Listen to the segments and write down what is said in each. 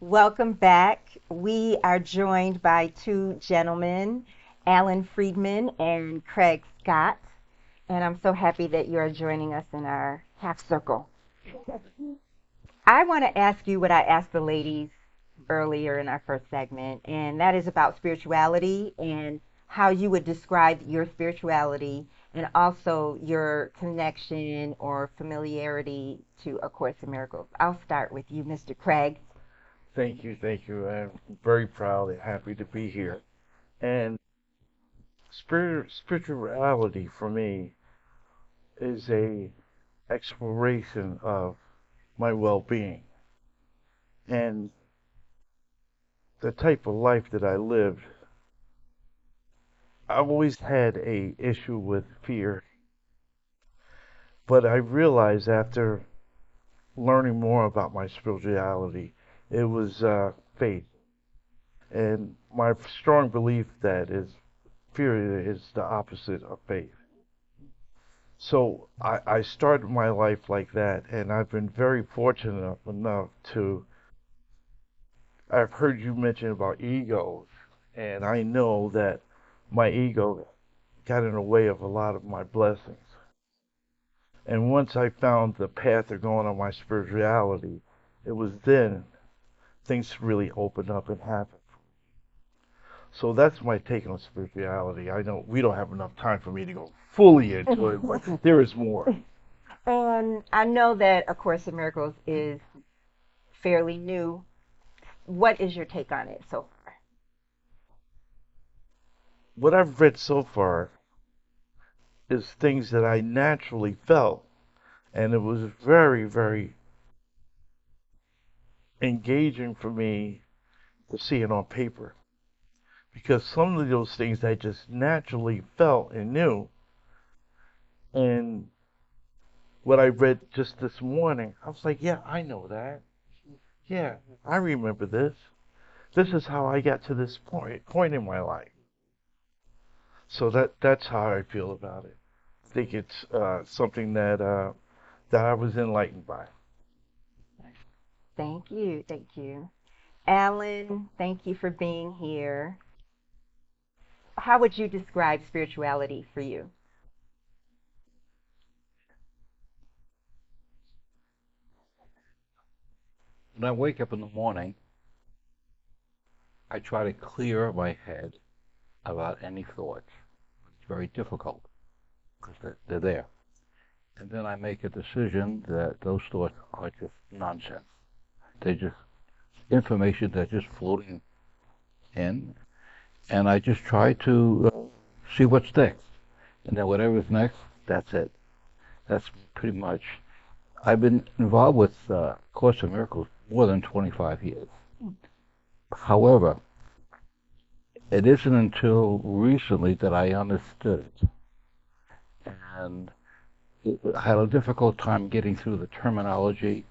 Welcome back. We are joined by two gentlemen, Alan Freedman and Craig Scott. And I'm so happy that you are joining us in our half circle. I want to ask you what I asked the ladies earlier in our first segment, and that is about spirituality and how you would describe your spirituality and also your connection or familiarity to A Course in Miracles. I'll start with you, Mr. Craig. Thank you. I'm very proud and happy to be here. And spirituality for me is a exploration of my well-being and the type of life that I lived. I've always had a issue with fear, but I realized after learning more about my spirituality, it was faith. And my strong belief that is fear is the opposite of faith. So I started my life like that, and I've been very fortunate enough to. I've heard you mention about egos, and I know that my ego got in the way of a lot of my blessings. And once I found the path of going on my spirituality, it was then things really opened up and happened. So that's my take on spirituality. I know we don't have enough time for me to go fully into it, but there is more. And I know that A Course in Miracles is fairly new. What is your take on it so far? What I've read so far is things that I naturally felt, and it was very, very engaging for me to see it on paper. Because some of those things I just naturally felt and knew. And what I read just this morning, I was like, yeah, I know that. Yeah, I remember this. This is how I got to this point in my life. So that's how I feel about it. I think it's something that I was enlightened by. Thank you. Thank you. Alan, thank you for being here. How would you describe spirituality for you? When I wake up in the morning, I try to clear my head about any thoughts. It's very difficult because they're there. And then I make a decision that those thoughts are just nonsense. They're just information that's just floating in. And I just try to see what's next. And then whatever's next, that's it. That's pretty much. I've been involved with Course in Miracles more than 25 years. However, it isn't until recently that I understood it. And I had a difficult time getting through the terminology,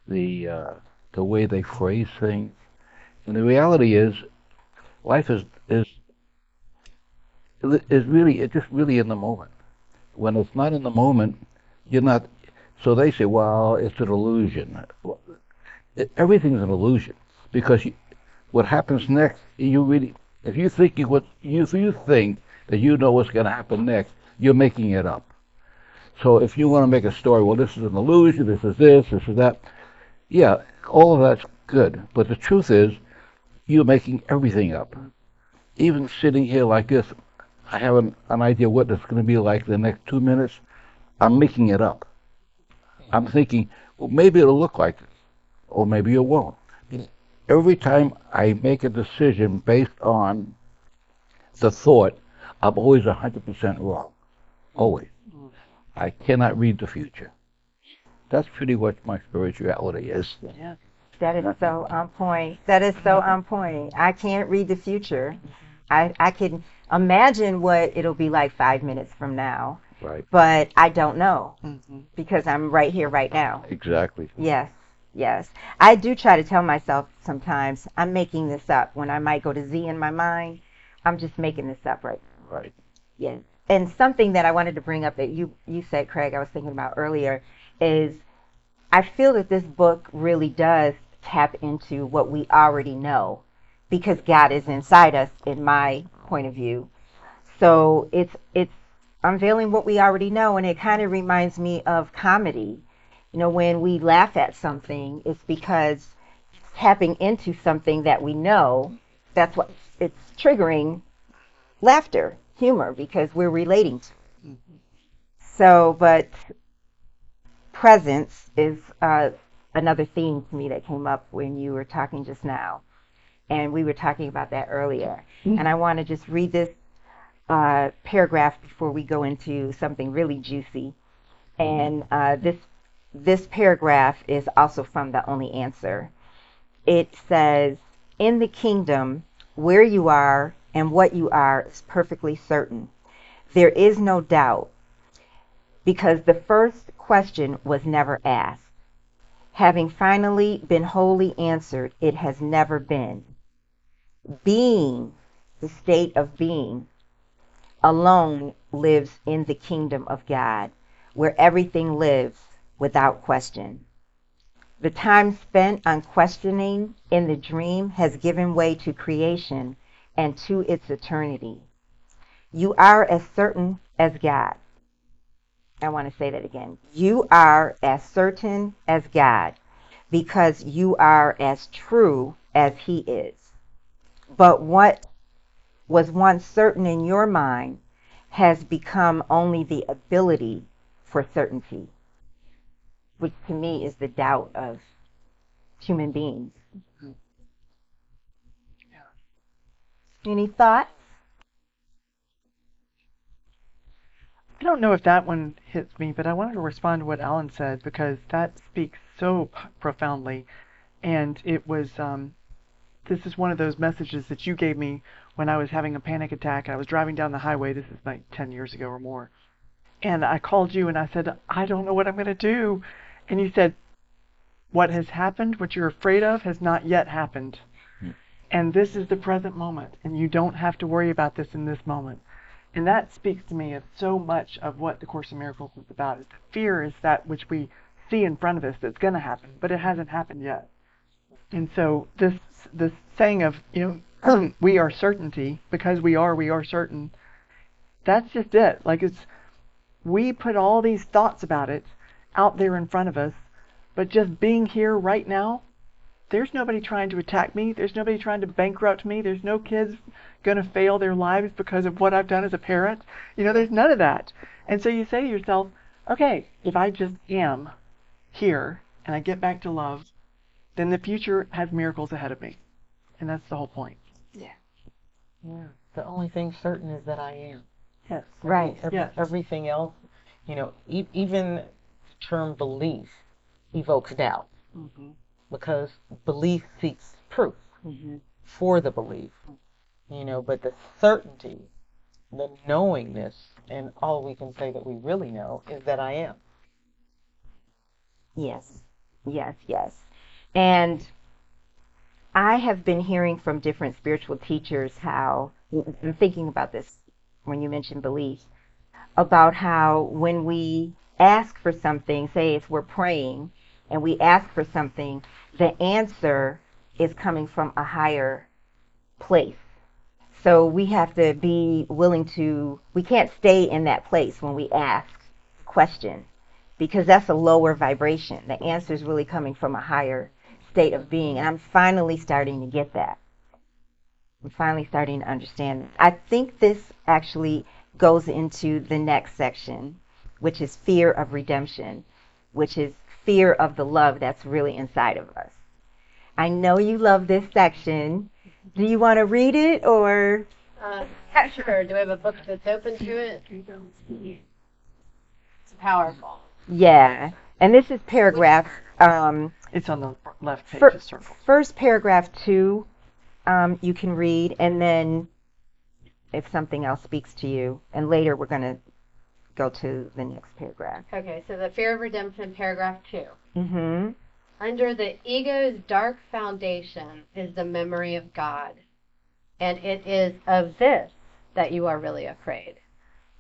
the way they phrase things. And the reality is, life is really, it's just really in the moment. When it's not in the moment, you're not. So they say, well, it's an illusion. Well, everything's an illusion because what happens next, you really, if you think that you know what's going to happen next, you're making it up. So if you want to make a story, well, this is an illusion, this is that, yeah, all of that's good. But the truth is, you're making everything up. Even sitting here like this, I have an idea what it's going to be like the next 2 minutes. I'm making it up. I'm thinking, well, maybe it'll look like this, or maybe it won't. Every time I make a decision based on the thought, I'm always 100% wrong. Always. I cannot read the future. That's pretty much my spirituality is. Yeah. That is so on point. That is so on point. I can't read the future. I can imagine what it'll be like 5 minutes from now, Right. but I don't know because I'm right here, right now. Exactly. Yes, yes. I do try to tell myself sometimes I'm making this up. When I might go to Z in my mind, I'm just making this up right now. Right. Yes. And something that I wanted to bring up that you said, Craig, I was thinking about earlier, is I feel that this book really does tap into what we already know, because God is inside us, in my point of view. So it's unveiling what we already know, and it kind of reminds me of comedy. When we laugh at something, it's because tapping into something that we know. That's what it's triggering laughter, humor, because we're relating to. So, but presence is another theme to me that came up when you were talking just now. And we were talking about that earlier. And I want to just read this paragraph before we go into something really juicy. And this paragraph is also from The Only Answer. It says, "In the kingdom, where you are and what you are is perfectly certain. There is no doubt, because the first question was never asked. Having finally been wholly answered, it has never been. Being, the state of being, alone lives in the kingdom of God, where everything lives without question. The time spent on questioning in the dream has given way to creation and to its eternity. You are as certain as God." I want to say that again. "You are as certain as God, because you are as true as He is. But what was once certain in your mind has become only the ability for certainty," which to me is the doubt of human beings. Any thoughts? I don't know if that one hits me, but I wanted to respond to what Alan said, because that speaks so profoundly. And it was, this is one of those messages that you gave me when I was having a panic attack. I was driving down the highway. This is like 10 years ago or more. And I called you and I said, "I don't know what I'm going to do." And you said, "What has happened, what you're afraid of, has not yet happened. And this is the present moment, and you don't have to worry about this in this moment." And that speaks to me of so much of what the Course in Miracles is about. Is that fear is that which we see in front of us that's going to happen, but it hasn't happened yet. And so this saying of, we are certainty, because we are certain, that's just it. Like, we put all these thoughts about it out there in front of us, but just being here right now, there's nobody trying to attack me. There's nobody trying to bankrupt me. There's no kids going to fail their lives because of what I've done as a parent. There's none of that. And so you say to yourself, okay, if I just am here and I get back to love, then the future has miracles ahead of me. And that's the whole point. Yeah. The only thing certain is that I am. Yes. Right. Yes. Everything else, even the term belief evokes doubt. Mm-hmm. Because belief seeks proof for the belief, but the certainty, the knowingness, and all we can say that we really know is that I am. Yes. And I have been hearing from different spiritual teachers how, I'm thinking about this when you mentioned belief, about how when we ask for something, say if we're praying, and we ask for something, the answer is coming from a higher place. So we have to be willing to, we can't stay in that place when we ask a question, because that's a lower vibration. The answer is really coming from a higher state of being. And I'm finally starting to get that. I'm finally starting to understand. I think this actually goes into the next section, which is fear of redemption, which is fear of the love that's really inside of us. I know you love this section. Do you want to read it, or? Sure. Do we have a book that's open to it? It's powerful. Yeah. And this is paragraph. It's on the left page of circles. First paragraph 2, you can read, and then if something else speaks to you, and later we're going to go to the next paragraph. Okay, so the fear of redemption, paragraph 2. Mm-hmm. Under the ego's dark foundation is the memory of God, and it is of this that you are really afraid.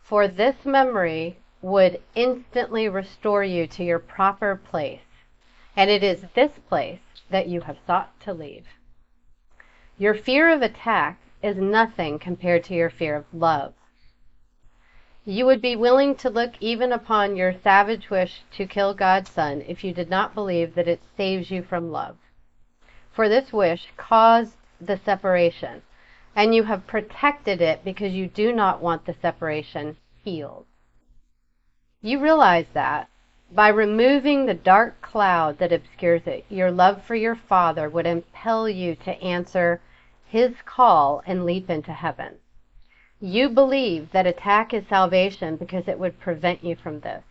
For this memory would instantly restore you to your proper place, and it is this place that you have sought to leave. Your fear of attack is nothing compared to your fear of love. You would be willing to look even upon your savage wish to kill God's Son if you did not believe that it saves you from love. For this wish caused the separation, and you have protected it because you do not want the separation healed. You realize that by removing the dark cloud that obscures it, your love for your Father would impel you to answer His call and leap into heaven. You believe that attack is salvation because it would prevent you from this.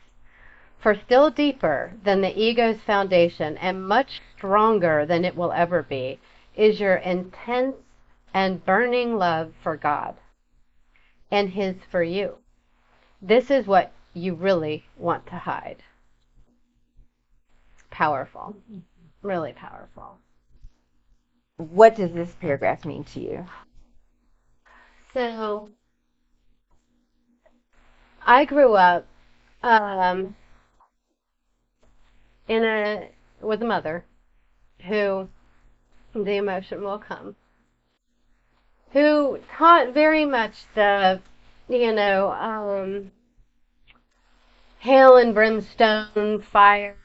For still deeper than the ego's foundation and much stronger than it will ever be is your intense and burning love for God and His for you. This is what you really want to hide. Powerful. Really powerful. What does this paragraph mean to you? So, I grew up with a mother who, the emotion will come, who taught very much the, hail and brimstone, fire,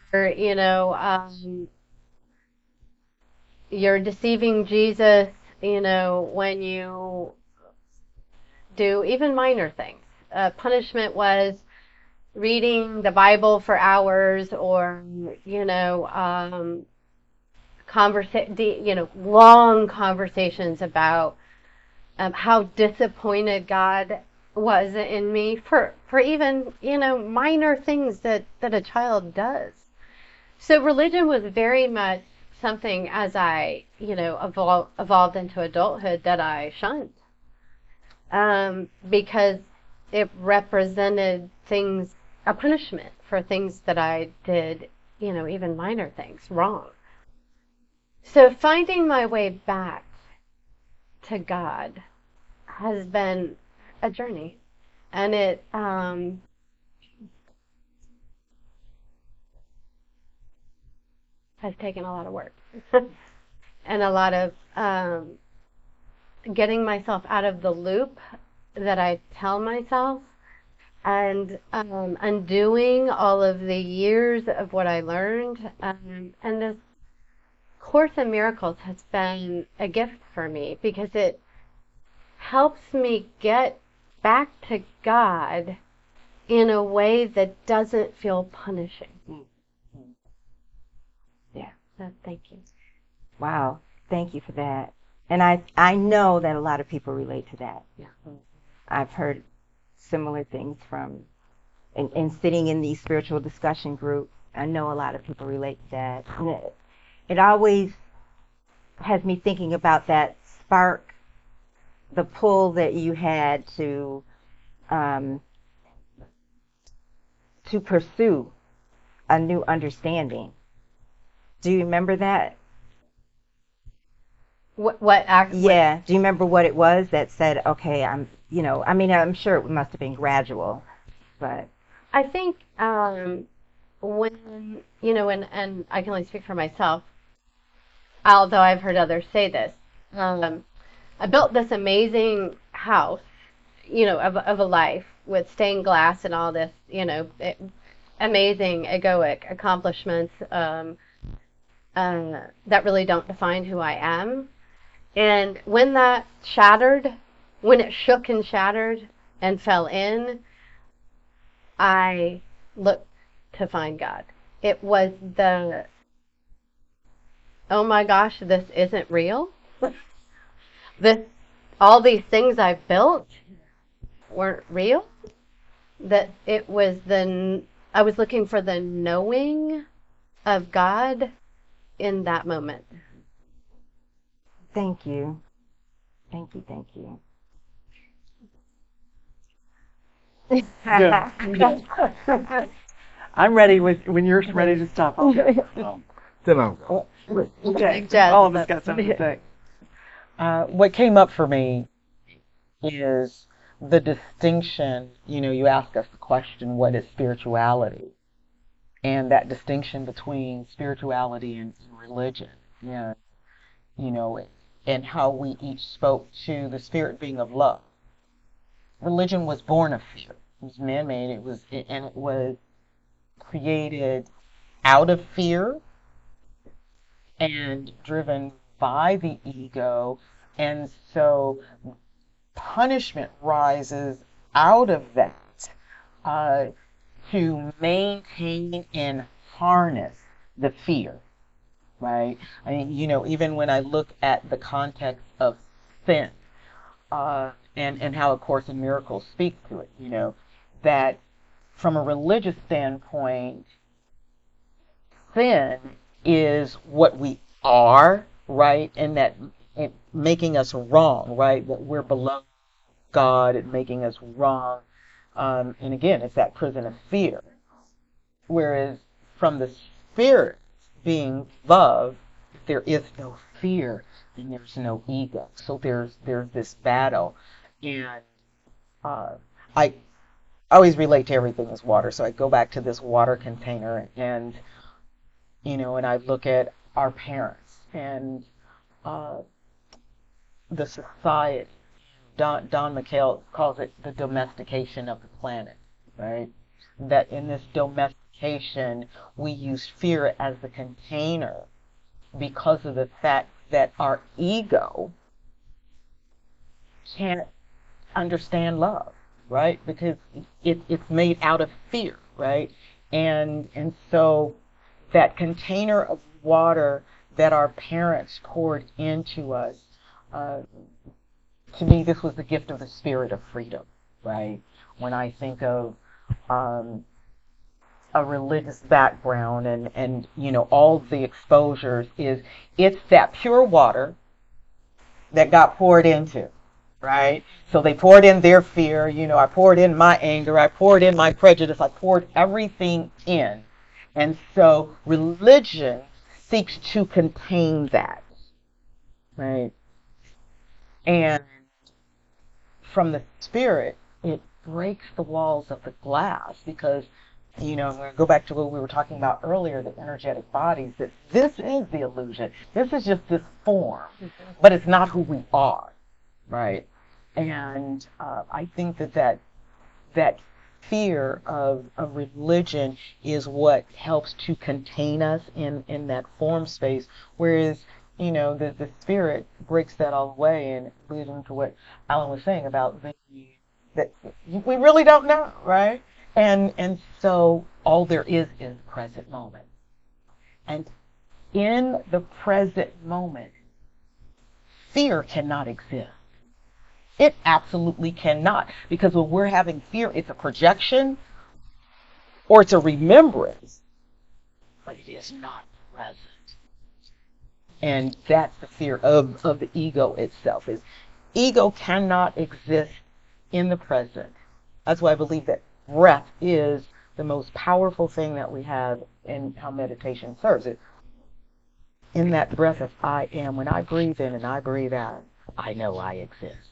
you're deceiving Jesus, when you do even minor things. Punishment was reading the Bible for hours, or long conversations about how disappointed God was in me for even minor things that a child does. So religion was very much something, as I evolved into adulthood, that I shunned, because it represented things, a punishment for things that I did, even minor things wrong. So finding my way back to God has been a journey, and it has taken a lot of work and a lot of getting myself out of the loop that I tell myself, and undoing all of the years of what I learned. And this Course in Miracles has been a gift for me because it helps me get back to God in a way that doesn't feel punishing. Yeah, so thank you. Wow, thank you for that. And I know that a lot of people relate to that. Yeah. I've heard similar things from, and sitting in these spiritual discussion groups, I know a lot of people relate to that. And it always has me thinking about that spark, the pull that you had to pursue a new understanding. Do you remember that? What act? Yeah. Do you remember what it was that said, okay, I'm sure it must have been gradual, but I think when, and I can only speak for myself, although I've heard others say this, I built this amazing house, of a life with stained glass and all this, amazing egoic accomplishments that really don't define who I am. And when that shattered, when it shook and shattered and fell in, I looked to find God. It was oh my gosh, this isn't real. All these things I built weren't real. That it was I was looking for the knowing of God in that moment. Thank you. Thank you, thank you. I'm ready when you're ready to stop. Then I'll go. Okay. All of us got something to say. What came up for me is the distinction. You ask us the question, what is spirituality? and that distinction between spirituality and religion, and and how we each spoke to the spirit being of love. Religion was born of fear. It was man-made. It was created out of fear and driven by the ego, and so punishment rises out of that to maintain and harness the fear, right? I mean, even when I look at the context of sin, and how A Course in Miracles speaks to it, that from a religious standpoint, sin is what we are, right? And that it making us wrong, right? That we're below God and making us wrong. And again, it's that prison of fear. Whereas from the spirit being love, there is no fear and there's no ego. So there's this battle. And I always relate to everything as water. So I go back to this water container and and I look at our parents and the society. Don McHale calls it the domestication of the planet, right? That in this domestication, we use fear as the container because of the fact that our ego can't understand love, right? Because it's made out of fear, right? And so that container of water that our parents poured into us, to me, this was the gift of the spirit of freedom, right? When I think of a religious background and all the exposures, it's that pure water that got poured into, right? So they poured in their fear, I poured in my anger, I poured in my prejudice, I poured everything in. And so religion seeks to contain that, right? And from the spirit, it breaks the walls of the glass because, I'm going to go back to what we were talking about earlier, the energetic bodies, that this is the illusion. This is just this form, but it's not who we are, right? And I think that fear of religion is what helps to contain us in that form space, whereas the spirit breaks that all away, and leading to what Alan was saying about that we really don't know, right? And so all there is the present moment. And in the present moment, fear cannot exist. It absolutely cannot. Because when we're having fear, it's a projection or it's a remembrance, but it is not present. And that's the fear of the ego itself. Is ego cannot exist in the present. That's why I believe that breath is the most powerful thing that we have in how meditation serves it. In that breath of I am, when I breathe in and I breathe out, I know I exist.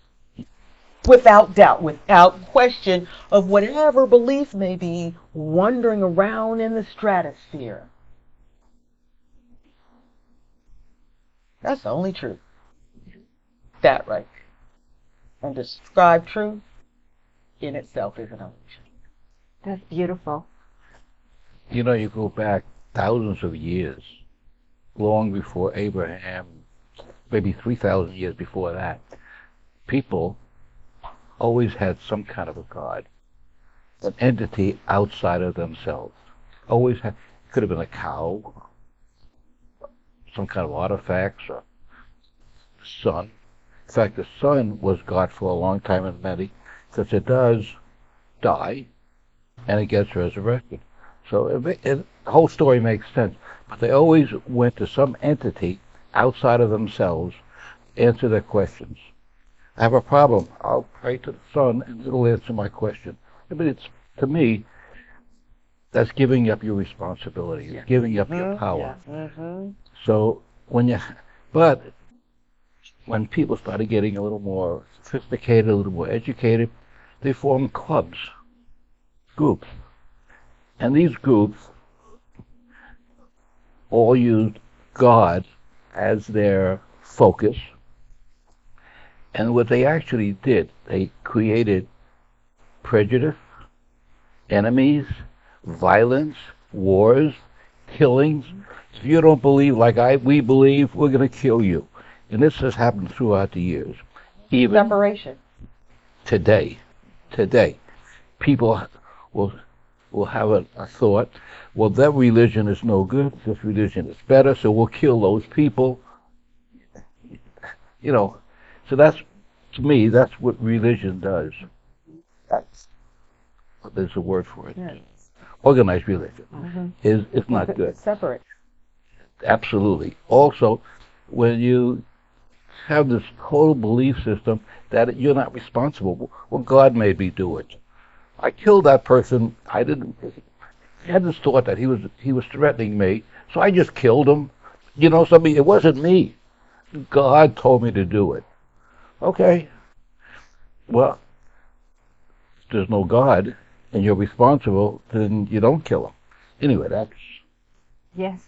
Without doubt, without question of whatever belief may be wandering around in the stratosphere. That's the only truth. That right. And describe truth in itself is an illusion. That's beautiful. You go back thousands of years, long before Abraham, maybe 3,000 years before that. People always had some kind of a god, an entity outside of themselves. Always had, could have been a cow, some kind of artifacts, or the sun. In fact, the sun was God for a long time in many, because it does die, and it gets resurrected. So the whole story makes sense. But they always went to some entity outside of themselves, answer their questions. I have a problem. I'll pray to the sun, and it'll answer my question. I mean, to me, that's giving up your responsibility. It's giving up your power. Yeah. Mm-hmm. So when people started getting a little more sophisticated, a little more educated, they formed clubs, groups. And these groups all used God as their focus. And what they actually did, they created prejudice, enemies, violence, wars, killings. If you don't believe like we believe, we're going to kill you. And this has happened throughout the years. Even Separation. today, people will have a thought, well, that religion is no good, this religion is better, so we'll kill those people. You know, so that's, to me, that's what religion does. There's a word for it. Yes. Organized religion is not good. Separate. Absolutely. Also, when you have this total belief system that you're not responsible, well, God made me do it. I killed that person. I didn't. I had this thought that he was threatening me, so I just killed him. You know, something. It wasn't me. God told me to do it. Okay. Well, if there's no God and you're responsible, then you don't kill him. Anyway, Yes.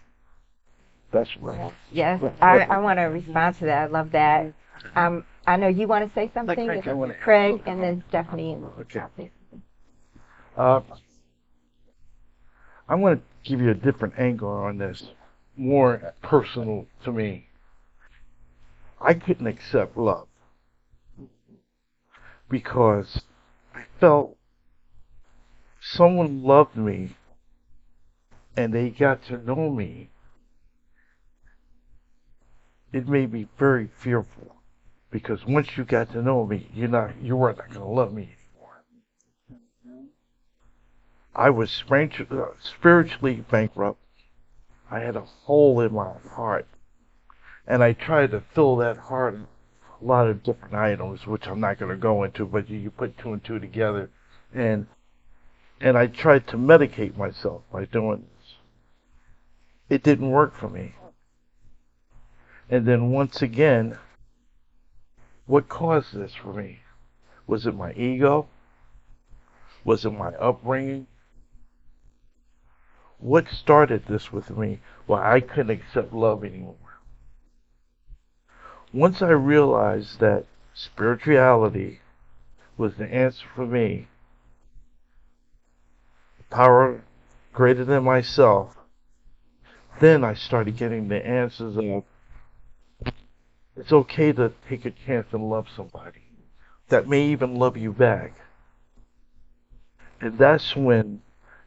that's right. Yes. I want to respond to that. I love that. I know you want to say something. Craig. Craig, and then Stephanie. And Okay. I'm going to give you a different angle on this, more personal to me. I couldn't accept love because I felt someone loved me and they got to know me. It made me very fearful because once you got to know me, you weren't going to love me anymore. I was spiritually bankrupt. I had a hole in my heart, and I tried to fill that heart with a lot of different items, which I'm not going to go into, but you put two and two together, and I tried to medicate myself by doing this. It didn't work for me. And then once again, what caused this for me? Was it my ego? Was it my upbringing? What started this with me? Well, I couldn't accept love anymore. Once I realized that spirituality was the answer for me, power greater than myself, then I started getting the answers of it's okay to take a chance and love somebody that may even love you back. And that's when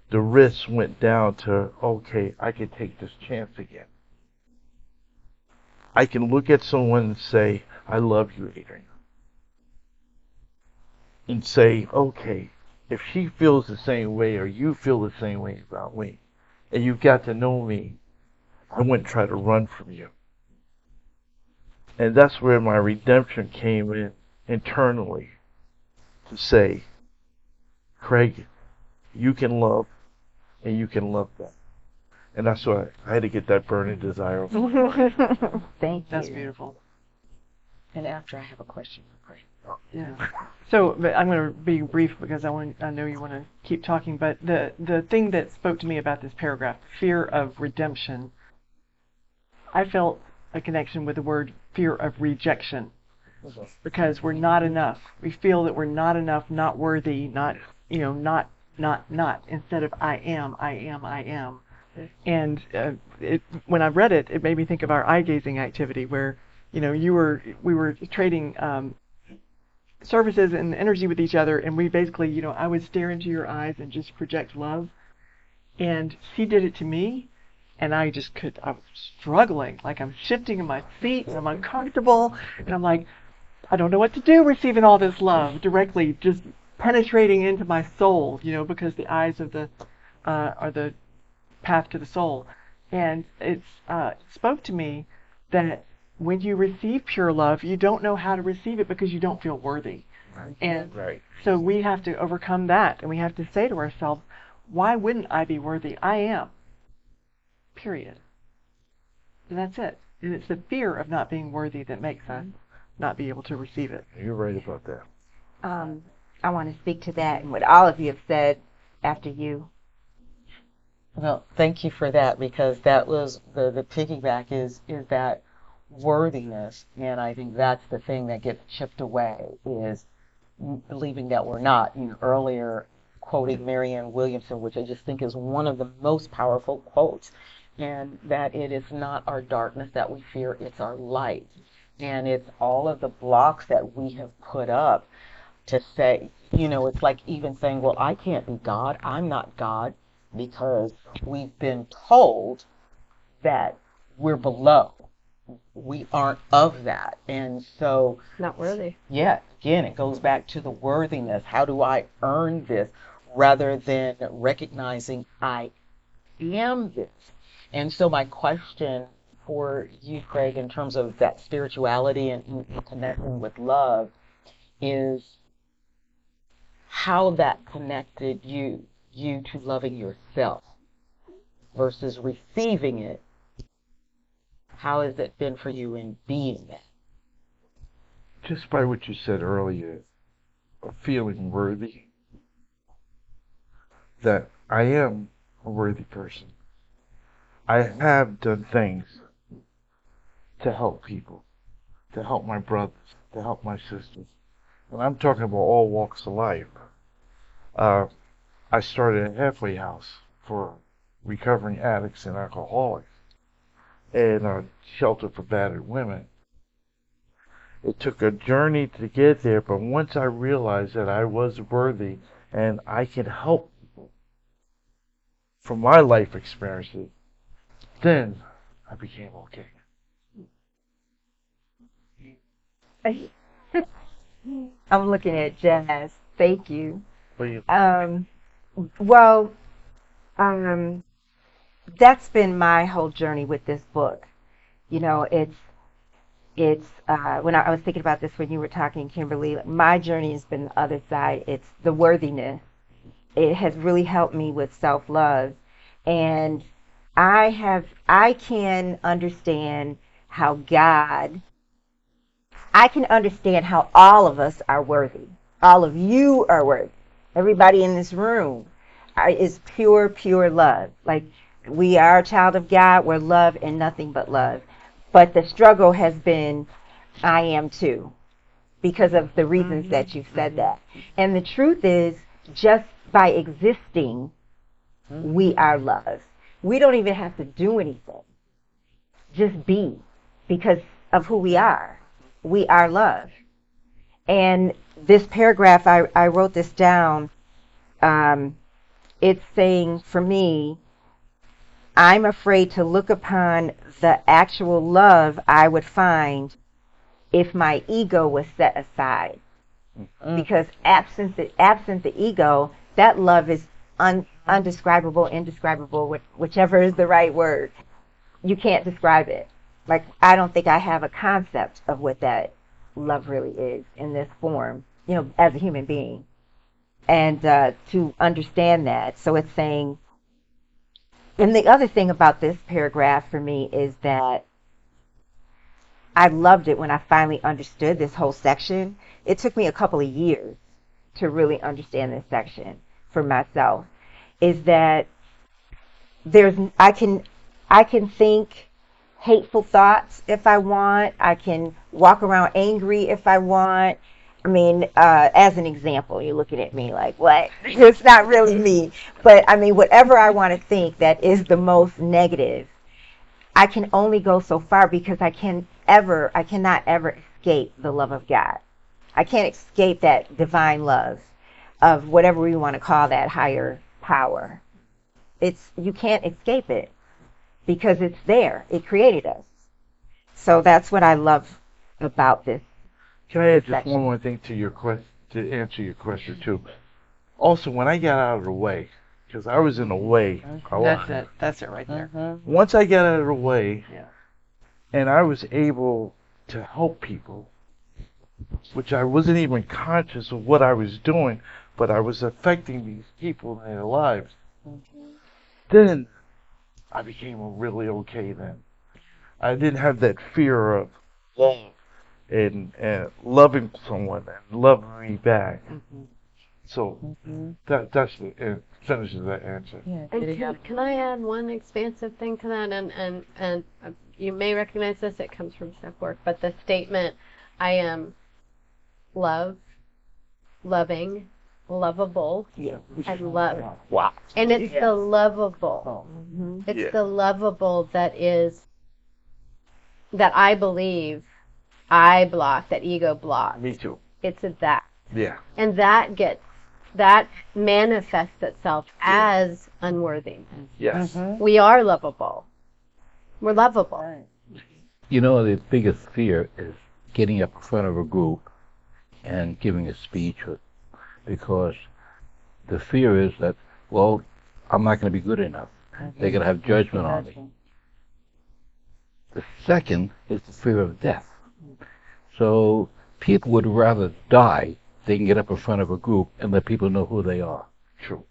the risk went down to, okay, I can take this chance again. I can look at someone and say, I love you, Adrianne. And say, okay, if she feels the same way or you feel the same way about me, and you've got to know me, I wouldn't try to run from you. And that's where my redemption came in internally to say, Craig, you can love and you can love them. And that's why I had to get that burning desire. Thank you. That's beautiful. And after I have a question for Craig. Yeah. So, but I'm going to be brief because I know you want to keep talking. But the thing that spoke to me about this paragraph, fear of redemption, I felt a connection with the word fear of rejection, because we're not enough. We feel that we're not enough, not worthy, not instead of I am. And when I read it, it made me think of our eye gazing activity where, we were trading services and energy with each other, and we basically, I would stare into your eyes and just project love, and she did it to me, and I was struggling, like I'm shifting in my seat, and I'm uncomfortable, and I'm like, I don't know what to do receiving all this love directly, just penetrating into my soul, because the eyes of are the path to the soul. And it spoke to me that when you receive pure love, you don't know how to receive it because you don't feel worthy. Right. And so we have to overcome that, and we have to say to ourselves, why wouldn't I be worthy? I am. Period. And that's it. And it's the fear of not being worthy that makes us not be able to receive it. You're right about that. I want to speak to that and what all of you have said after you Well, thank you for that, because that was the piggyback is that worthiness, and I think that's the thing that gets chipped away, is believing that we're not. Earlier quoting Marianne Williamson, which I just think is one of the most powerful quotes, and that it is not our darkness that we fear, it's our light. And it's all of the blocks that we have put up to say, it's like even saying, well, I can't be God, I'm not God, because we've been told that we're below. We aren't of that. And so, Not worthy. yeah, again, it goes back to the worthiness. How do I earn this, rather than recognizing I am this? And so my question for you, Craig, in terms of that spirituality and connecting with love, is how that connected you to loving yourself versus receiving it. How has it been for you in being that? Just by what you said earlier, of feeling worthy, that I am a worthy person. I have done things to help people, to help my brothers, to help my sisters. And I'm talking about all walks of life. I started a halfway house for recovering addicts and alcoholics, and a shelter for battered women. It took a journey to get there, but once I realized that I was worthy and I could help people from my life experiences, then I became okay. I'm looking at Jaaz. Thank you. But you, Well, that's been my whole journey with this book. It's when I was thinking about this when you were talking, Kimberly, my journey has been the other side. It's the worthiness. It has really helped me with self-love, and I can understand how I can understand how all of us are worthy. All of you are worthy. Everybody in this room is pure, pure love. Like, we are a child of God. We're love and nothing but love. But the struggle has been, I am too, because of the reasons that you've said that. And the truth is, just by existing, we are love. We don't even have to do anything. Just be, because of who we are. We are love. And this paragraph, I wrote this down. It's saying, for me, I'm afraid to look upon the actual love I would find if my ego was set aside. Because absent the ego, that love is undescribable, indescribable, whichever is the right word. You can't describe it. Like, I don't think I have a concept of what that love really is in this form, as a human being. And to understand that. So it's saying, and the other thing about this paragraph for me is that I loved it when I finally understood this whole section. It took me a couple of years to really understand this section for myself. Is that I can think hateful thoughts if I want. I can walk around angry if I want. I mean, as an example, you're looking at me like, what? It's not really me. But I mean, whatever I want to think that is the most negative, I can only go so far, because I cannot ever escape the love of God. I can't escape that divine love of whatever we want to call that higher power. You can't escape it, because it's there. It created us. So that's what I love about this. can I add just one more thing to to answer your question too? Also, when I got out of the way, because I was in the way a lot. That's it right there. Once I got out of the way, Yeah. and I was able to help people, which I wasn't even conscious of what I was doing, but I was affecting these people in their lives, then I became really okay then. I didn't have that fear of love and loving someone and loving me back. So Mm-hmm. it finishes that answer. Yeah. And can I add one expansive thing to that? And you may recognize this. It comes from step work, but the statement, "I am loving, lovable, Yeah. and love." Wow. And it's Yes. the lovable. Mm-hmm. It's Yeah. the lovable that I believe I block, that ego blocks. Me too. It's that. Yeah. And that manifests itself as unworthiness. Yes. Mm-hmm. We are lovable. We're lovable. Right. You know, the biggest fear is getting up in front of a group and giving a speech, because the fear is that, well, I'm not going to be good enough. They're going to have judgment on me. The second is the fear of death. So people would rather die than get up in front of a group and let people know who they are. True.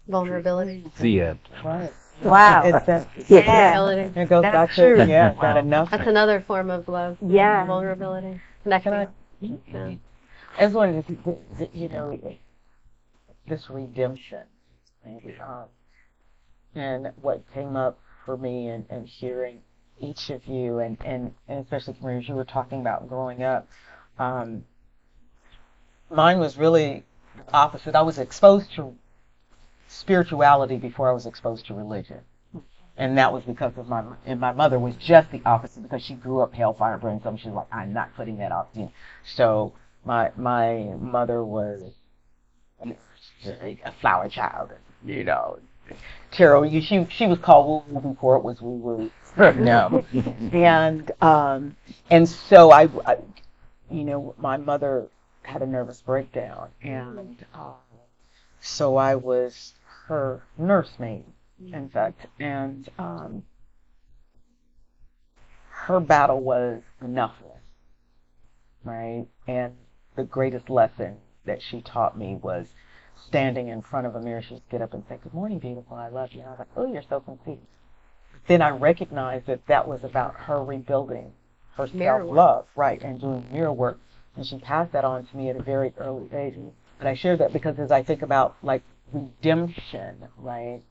Vulnerability. The end. Right. Wow. It's that. Yeah. Vulnerability. It goes That's back true. to that enough. That's another form of love. Yeah. Vulnerability. Can I? Connecting. Yeah. I just wanted to, this redemption, and what came up for me and hearing each of you, and especially Kimberly, as you were talking about growing up, mine was really opposite. I was exposed to spirituality before I was exposed to religion. And that was because of my mother was just the opposite, because she grew up hellfire and brimstone. She's like, I'm not putting that off you. So my mother was a flower child, Carol, she was called woo woo before it was woo woo. No. And so I my mother had a nervous breakdown, and so I was her nursemaid, in fact, and her battle was enoughness, right? And the greatest lesson that she taught me was standing in front of a mirror. She'd get up and say, "Good morning, beautiful, I love you." And I was like, "Oh, you're so conceited." Then I recognized that was about her rebuilding her self-love, right, and doing mirror work. And she passed that on to me at a very early age. And I share that because as I think about, like, redemption, right,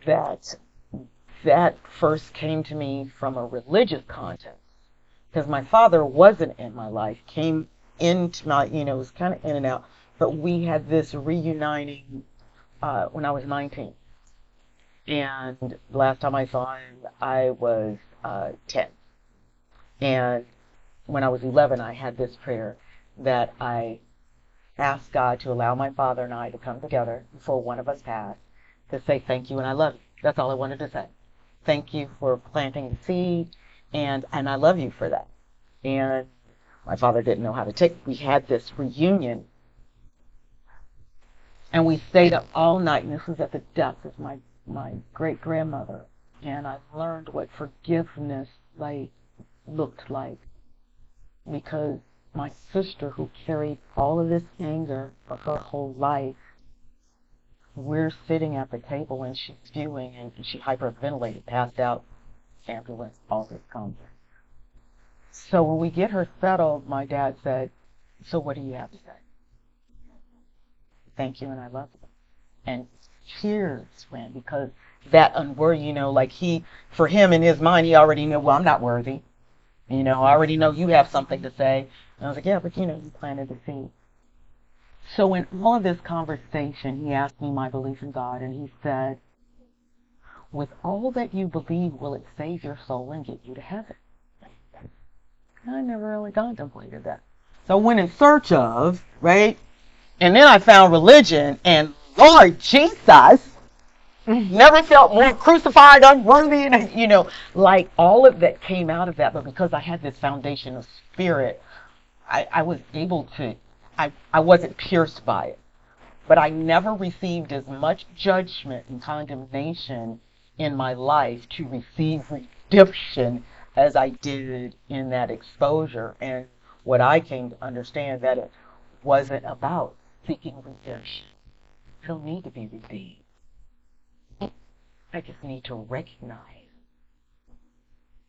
that first came to me from a religious context. Because my father wasn't in my life, came into my, was kind of in and out. But we had this reuniting when I was 19. And the last time I saw him, I was 10. And when I was 11, I had this prayer that I asked God to allow my father and I to come together before one of us passed, to say thank you and I love you. That's all I wanted to say. Thank you for planting the seed, and I love you for that. And my father didn't know how to take. We had this reunion, and we stayed up all night, and this was at the death of my great-grandmother, and I learned what forgiveness looked like, because my sister, who carried all of this anger for her whole life, we're sitting at the table and she's spewing, and she hyperventilated, passed out, ambulance, all this comes. So when we get her settled, my dad said, "So what do you have to say?" "Thank you and I love you." And tears ran, because that unworthy, for him in his mind, he already knew, well, I'm not worthy. I already know you have something to say. And I was like, yeah, but you planted the seed. So in all of this conversation, he asked me my belief in God, and he said, with all that you believe, will it save your soul and get you to heaven? I never really contemplated that. So I went in search of, right? And then I found religion, and Lord Jesus, never felt more crucified, unworthy, and, like all of that came out of that. But because I had this foundation of spirit, I was able to, I wasn't pierced by it. But I never received as much judgment and condemnation in my life to receive redemption as I did in that exposure. And what I came to understand, that it wasn't about seeking redemption. I don't need to be redeemed. I just need to recognize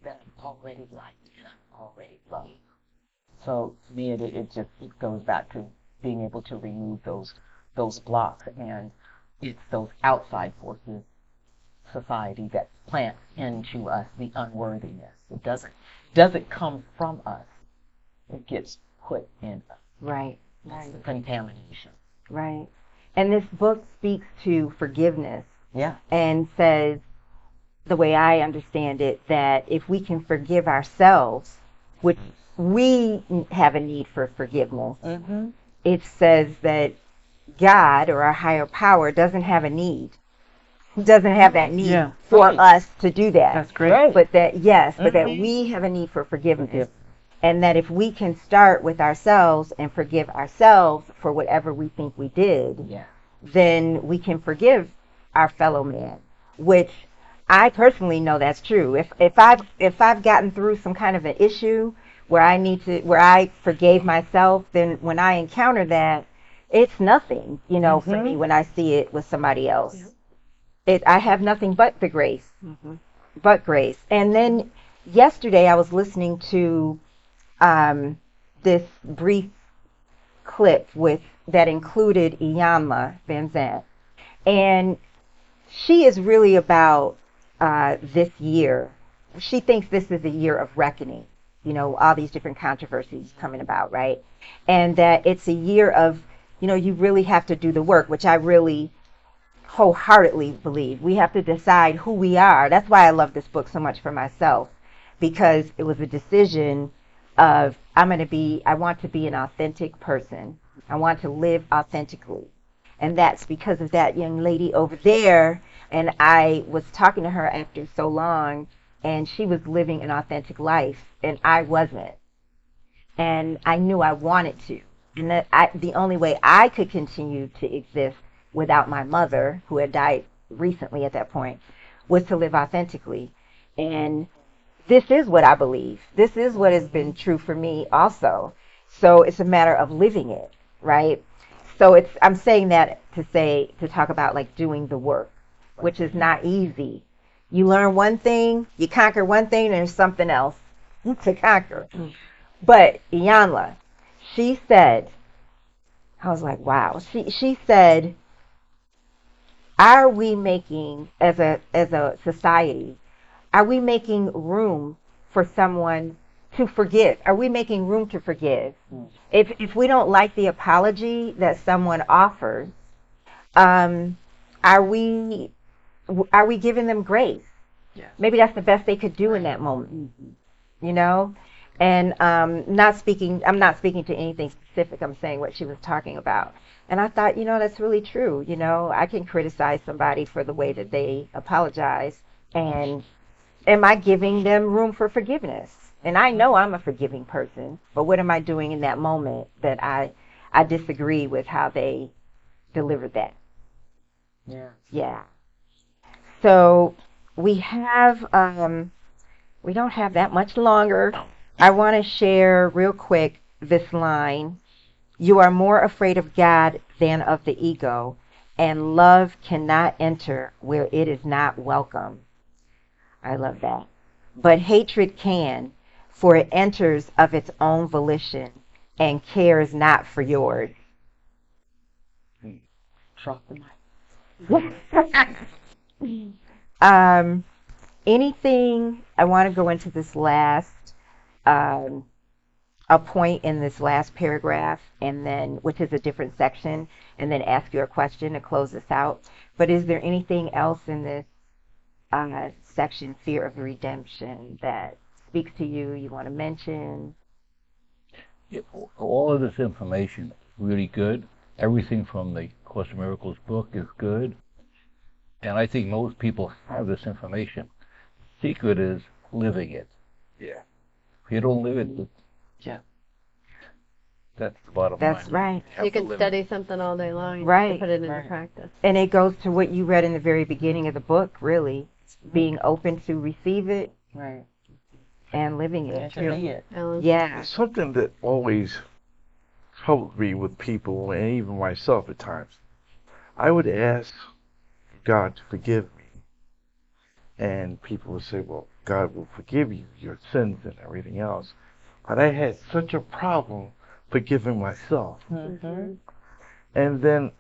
that I'm already liked and I'm already loved. So to me, it goes back to being able to remove those those blocks, and it's those outside forces, society, that plants into us the unworthiness. It doesn't come from us. It gets put in us. Right. That's the contamination. Right. And this book speaks to forgiveness Yeah. and says, the way I understand it, that if we can forgive ourselves, which we have a need for forgiveness, it says that God or our higher power doesn't have a need. Doesn't have that need for us to do that. That's great. But that, but that we have a need for forgiveness. And that if we can start with ourselves and forgive ourselves for whatever we think we did, then we can forgive our fellow man, which I personally know that's true. If I've gotten through some kind of an issue where I forgave myself, then when I encounter that, it's nothing, for me when I see it with somebody else. I have nothing but the grace, but grace. And then yesterday I was listening to this brief clip that included Iyanla Vanzant, and she is really about this year. She thinks this is a year of reckoning, all these different controversies coming about, right? And that it's a year of, you really have to do the work, which I really wholeheartedly believe. We have to decide who we are. That's why I love this book so much for myself, because it was a decision of I want to be an authentic person. I want to live authentically. And that's because of that young lady over there. And I was talking to her after so long, and she was living an authentic life, and I wasn't. And I knew I wanted to. And that the only way I could continue to exist without my mother, who had died recently at that point, was to live authentically. And this is what I believe. This is what has been true for me also. So it's a matter of living it, right? So I'm saying that to talk about like doing the work, which is not easy. You learn one thing, you conquer one thing, and there's something else to conquer. But Iyanla, she said, I was like, wow. She said, are we making, as a society, are we making room for someone to forgive? Are we making room to forgive? If we don't like the apology that someone offers, are we giving them grace? Maybe that's the best they could do in that moment, And I'm not speaking to anything specific. I'm saying what she was talking about. And I thought, that's really true. I can criticize somebody for the way that they apologize, and am I giving them room for forgiveness? And I know I'm a forgiving person, but what am I doing in that moment that I disagree with how they delivered that? Yeah. So we don't have that much longer. I want to share real quick this line. You are more afraid of God than of the ego, and love cannot enter where it is not welcome. I love that. But hatred can, for it enters of its own volition and cares not for yours. Drop the mic. Anything, I want to go into this last, a point in this last paragraph, and then, which is a different section, and then ask you a question to close this out. But is there anything else in this section, fear of redemption, that speaks to you want to mention? All of this information is really good. Everything from the Course in Miracles book is good. And I think most people have this information. The secret is living it. Yeah. If you don't live it, that's the bottom line. That's right. You can study something all day long and Right. put it into practice. And it goes to what you read in the very beginning of the book, really. Being open to receive it Right. and living it. And to be it. Ellen? Yeah. Something that always troubled me with people, and even myself at times. I would ask God to forgive me, and people would say, well, God will forgive you your sins and everything else. But I had such a problem forgiving myself. Mm-hmm. And then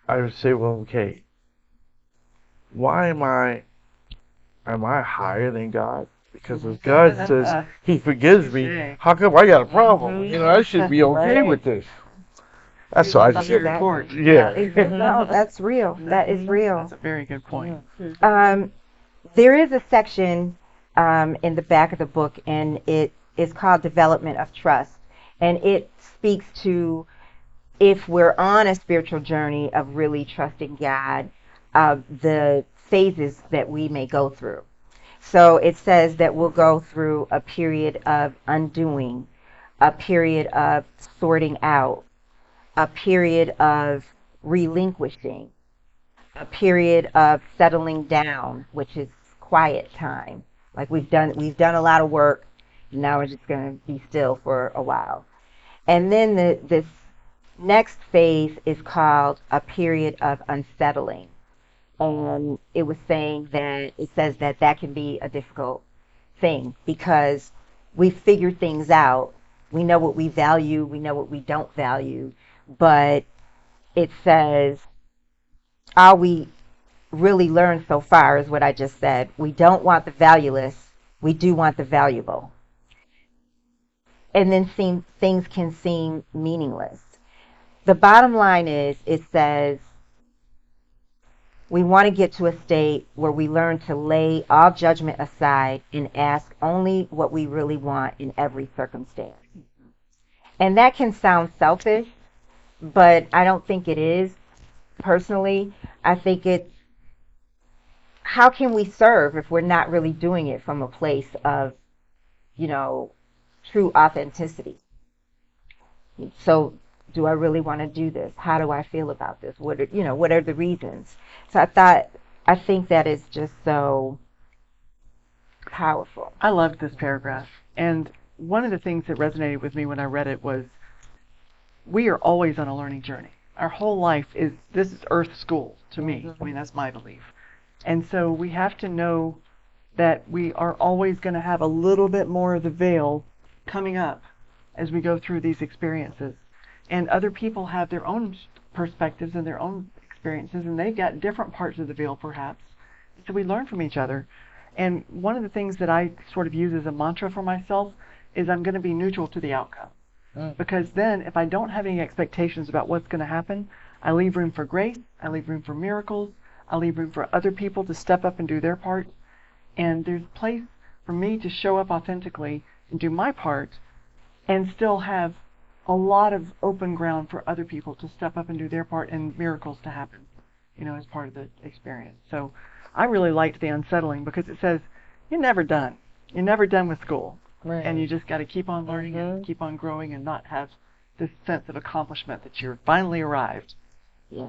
I would say, well, okay, why am I higher than God? Because if God says He forgives me, how come I got a problem? You know, I should be okay with this. That's what I just Your report. Yeah. No, that's real. That is real. That's a very good point. There is a section in the back of the book, and it is called Development of Trust. And it speaks to if we're on a spiritual journey of really trusting God, the phases that we may go through. So it says that we'll go through a period of undoing, a period of sorting out, a period of relinquishing, a period of settling down, which is quiet time. Like we've done a lot of work. Now we're just going to be still for a while. And then this next phase is called a period of unsettling. And it says that can be a difficult thing because we figure things out. We know what we value. We know what we don't value. But it says all we really learned so far is what I just said. We don't want the valueless. We do want the valuable. And then things can seem meaningless. The bottom line is, it says, we want to get to a state where we learn to lay all judgment aside and ask only what we really want in every circumstance. And that can sound selfish, but I don't think it is. Personally, I think it's, how can we serve if we're not really doing it from a place of, true authenticity? So do I really want to do this? How do I feel about this? What are the reasons? So I think that is just so powerful. I loved this paragraph. And one of the things that resonated with me when I read it was we are always on a learning journey. Our whole life this is Earth school to me. I mean, that's my belief. And so we have to know that we are always going to have a little bit more of the veil coming up as we go through these experiences. And other people have their own perspectives and their own experiences, and they've got different parts of the veil, perhaps. So we learn from each other. And one of the things that I sort of use as a mantra for myself is I'm going to be neutral to the outcome. Because then if I don't have any expectations about what's going to happen, I leave room for grace, I leave room for miracles, I leave room for other people to step up and do their part. And there's a place for me to show up authentically and do my part and still have a lot of open ground for other people to step up and do their part and miracles to happen, as part of the experience. So I really liked the unsettling because it says you're never done. You're never done with school. Right. And you just got to keep on learning and keep on growing and not have this sense of accomplishment that you're finally arrived.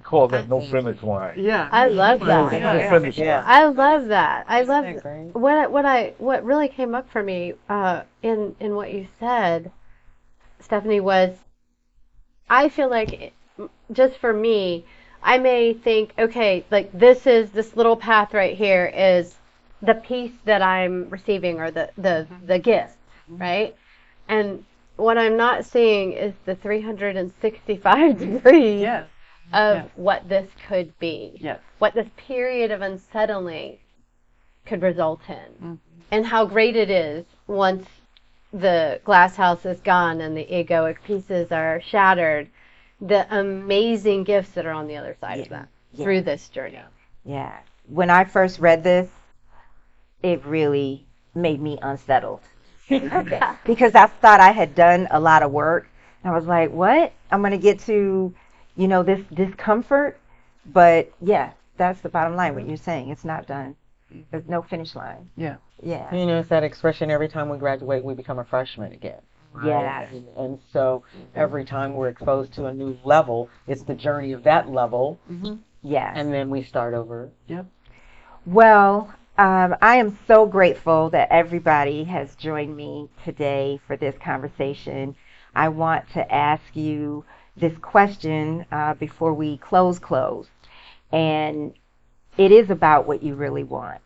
Call that no finish line. Yeah. I love that. No finish line. I love that. I love Great. what really came up for me in what you said, Stephanie, was I feel like just for me, I may think, okay, like this little path right here is the peace that I'm receiving or the gift, right? And what I'm not seeing is the 365 degrees Yes. of what this could be, Yes. what this period of unsettling could result in, and how great it is once the glass house is gone and the egoic pieces are shattered, the amazing gifts that are on the other side of that through this journey. Yeah. When I first read this, it really made me unsettled. Because I thought I had done a lot of work. And I was like, what? I'm going to get to, this discomfort? But yeah, that's the bottom line, what you're saying. It's not done. There's no finish line. Yeah. Yeah. It's that expression, every time we graduate, we become a freshman again. Right? Yes. And so every time we're exposed to a new level, it's the journey of that level. Yes. And then we start over. Yep. Well, I am so grateful that everybody has joined me today for this conversation. I want to ask you this question before we close. And it is about what you really want.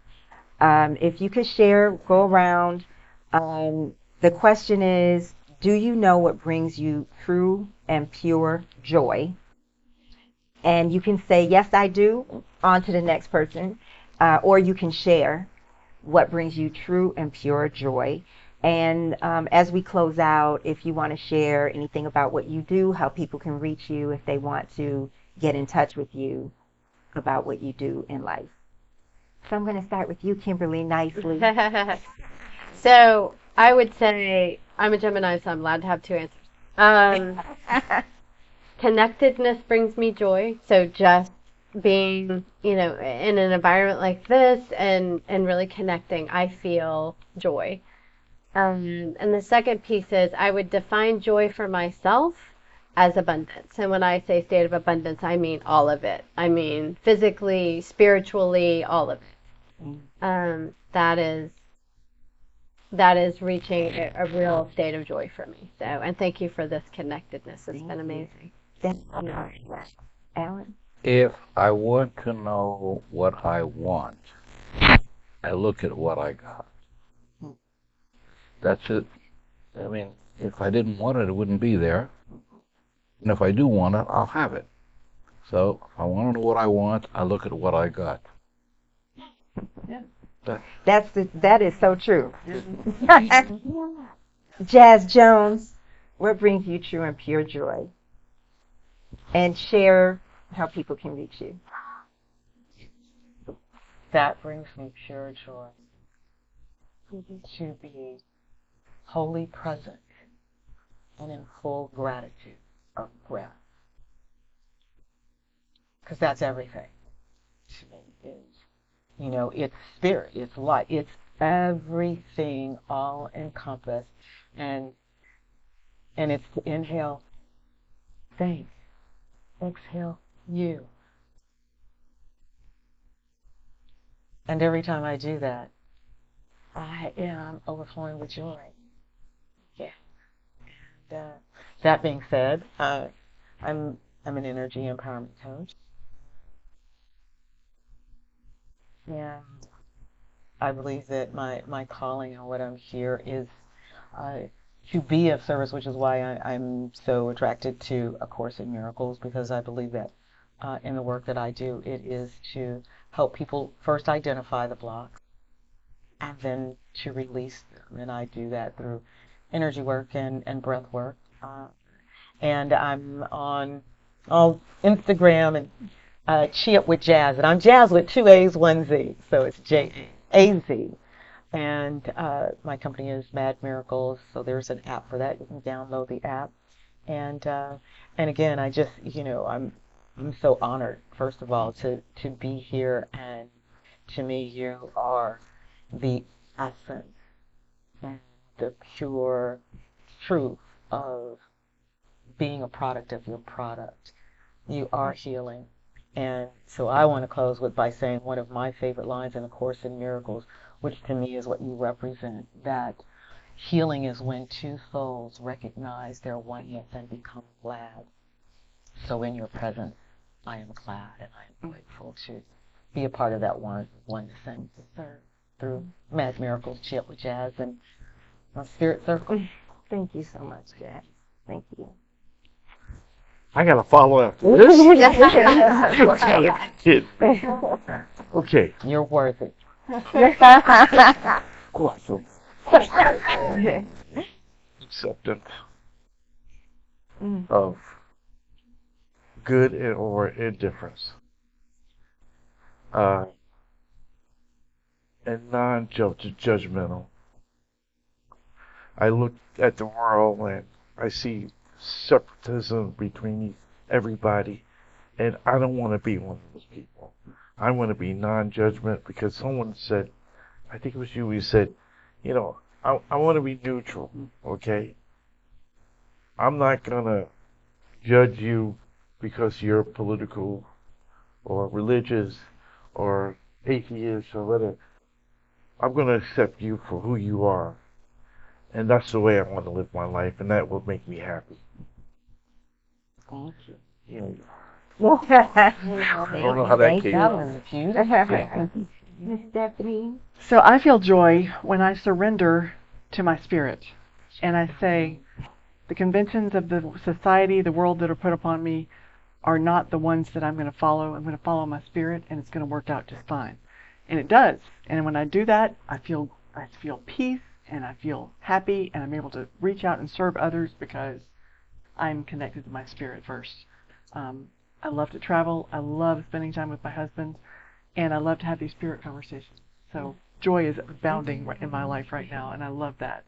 If you could share, go around. The question is, do you know what brings you true and pure joy? And you can say, yes, I do, on to the next person, or you can share what brings you true and pure joy. And as we close out, if you want to share anything about what you do, how people can reach you if they want to get in touch with you about what you do in life. So I'm going to start with you, Kimberly Knicely. So I would say I'm a Gemini, so I'm allowed to have two answers. Connectedness brings me joy. So just being, in an environment like this and really connecting, I feel joy. And the second piece is I would define joy for myself as abundance. And when I say state of abundance, I mean all of it. I mean physically, spiritually, all of it. That is reaching a real state of joy for me. So, and thank you for this connectedness. It's been amazing. Alan? If I want to know what I want, I look at what I got. That's it. I mean, if I didn't want it, it wouldn't be there. And if I do want it, I'll have it. So if I want to know what I want, I look at what I got. Yeah. That is so true. Jaaz Jones, what brings you true and pure joy? And share how people can reach you. That brings me pure joy. To be wholly present and in full gratitude of breath. Because that's everything to me is, it's spirit, it's light, it's everything all encompassed. And it's to inhale, thank, exhale, you. And every time I do that, I am overflowing with joy. Yeah. And that being said, I'm an energy empowerment coach. And I believe that my calling and what I'm here is to be of service, which is why I'm so attracted to A Course in Miracles, because I believe that in the work that I do, it is to help people first identify the blocks and then to release them. And I do that through energy work and breath work. And I'm on Instagram and ChiUp with Jaaz. And I'm Jaaz with 2 A's, 1 Z. So it's J-A-Z. And my company is MAD Miracles. So there's an app for that. You can download the app. And again, I just, I'm so honored, first of all, to be here. And to me, you are the essence and the pure truth of being a product of your product. You are healing. And so I want to close by saying one of my favorite lines in A Course in Miracles, which to me is what you represent, that healing is when two souls recognize their oneness and become glad. So in your presence, I am glad and I am grateful to be a part of that oneness and to serve through MAD Miracles, ChiUp with Jaaz, and my Spirit Circle. Thank you so much, Jaaz. Thank you. I got to follow after this. Okay. You're worth it. Awesome. Acceptance of good or indifference. And non-judgmental. I look at the world and I see separatism between everybody, and I don't want to be one of those people. I want to be non-judgment, because someone said, I think it was you, who said, I want to be neutral, okay? I'm not going to judge you because you're political or religious or atheist or whatever. I'm going to accept you for who you are. And that's the way I want to live my life, and that will make me happy. Thank you. Yeah. I don't know how that came. Miss Stephanie? So I feel joy when I surrender to my spirit. And I say, the conventions of the society, the world that are put upon me, are not the ones that I'm going to follow. I'm going to follow my spirit, and it's going to work out just fine. And it does. And when I do that, I feel peace, and I feel happy, and I'm able to reach out and serve others because I'm connected to my spirit first. I love to travel. I love spending time with my husband, and I love to have these spirit conversations. So joy is abounding in my life right now, and I love that.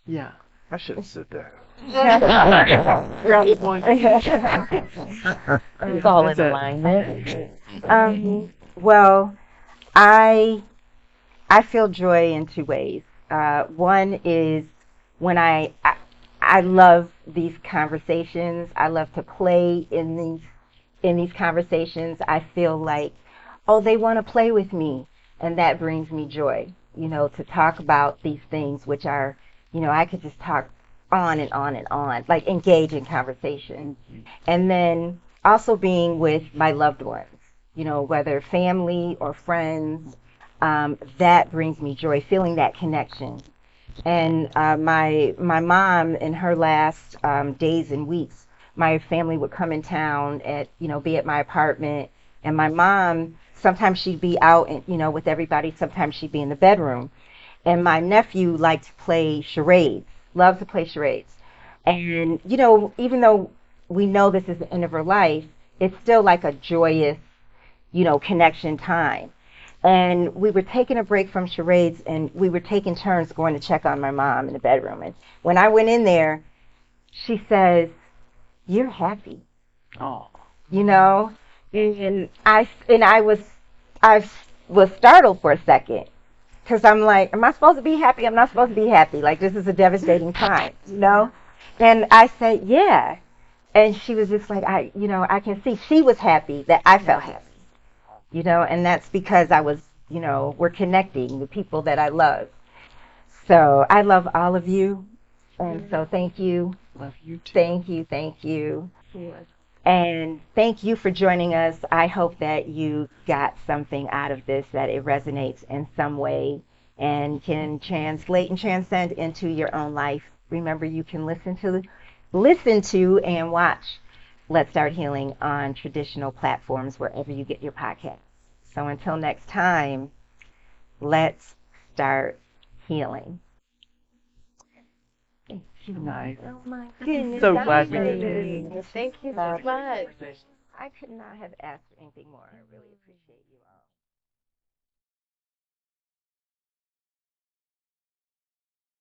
Yeah. I should have said that. It's all in alignment. Well, I feel joy in two ways. One is when I love these conversations. I love to play in these conversations. I feel like, oh, they want to play with me, and that brings me joy. To talk about these things, which are, I could just talk on and on and on, like engage in conversation. And then also being with my loved ones, whether family or friends, that brings me joy, feeling that connection. And my mom, in her last days and weeks, my family would come in town be at my apartment, and my mom, sometimes she'd be out and with everybody, sometimes she'd be in the bedroom. And my nephew liked to play charades, loved to play charades. And even though we know this is the end of her life, it's still like a joyous connection time. And we were taking a break from charades, and we were taking turns going to check on my mom in the bedroom. And when I went in there, she says, "You're happy." Oh. And I was startled for a second, because I'm like, am I supposed to be happy? I'm not supposed to be happy. Like, this is a devastating time, And I said, yeah. And she was just like, I can see she was happy that I felt happy. And that's because I was, we're connecting the people that I love. So I love all of you. And so thank you. Love you too. Thank you. Thank you. And thank you for joining us. I hope that you got something out of this, that it resonates in some way and can translate and transcend into your own life. Remember, you can listen to and watch Let's Start Healing on traditional platforms wherever you get your podcasts. So until next time, let's start healing. Thank you. Nice. Oh my goodness. So glad we did did this. Thank you so much. I could not have asked for anything more. I really appreciate you.